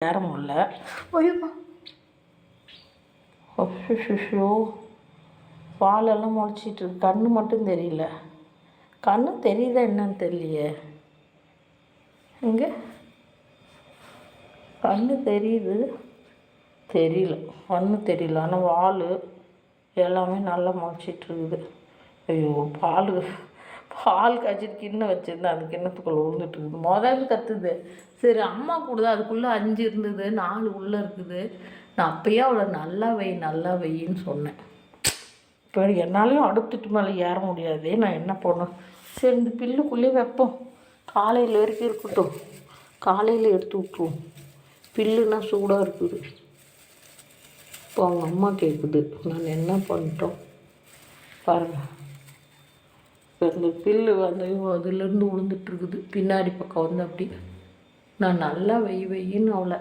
ஏற முடியல. ஐயோ அஷோ, பாலெல்லாம் முளைச்சிட்ருக்கு. கண்ணு மட்டும் தெரியல. கண்ணு தெரியுதா என்னன்னு தெரியலையே. இங்கே கண்ணு தெரியுது, தெரியல. கண்ணு தெரியல, ஆனால் வால் எல்லாமே நல்லா முளைச்சிட்ருக்குது. ஐயோ, பால் காய்ச்சிட்டு கிண்ணம் வச்சுருந்தேன், அது கிண்ணத்துக்குள்ளே விழுந்துட்டுருக்குது. முதல்ல கற்றுது. சரி அம்மா கூடுதா, அதுக்குள்ளே 5 இருந்தது, 4 உள்ளே இருக்குது. நான் அப்போயே அவளை நல்லா வெயின்னு சொன்னேன். இப்போ என்னாலையும் அடுத்துட்டு மேலே ஏற முடியாது. நான் என்ன பண்ணேன், சரி இந்த பில்லுக்குள்ளேயே வைப்போம், காலையில் வரைக்கும் இருக்கட்டும், காலையில் எடுத்து விட்ருவோம். பில்லுன்னா சூடாக இருக்குது. இப்போ அவங்க அம்மா கேட்குது, நான் என்ன பண்ணிட்டோம் பாருங்கள். இப்போ இந்த பில்லு வந்து அதுலேருந்து விழுந்துட்டுருக்குது, பின்னாடி பக்கம் வந்து அப்படி. நான் நல்லா வெயின்னு அவளை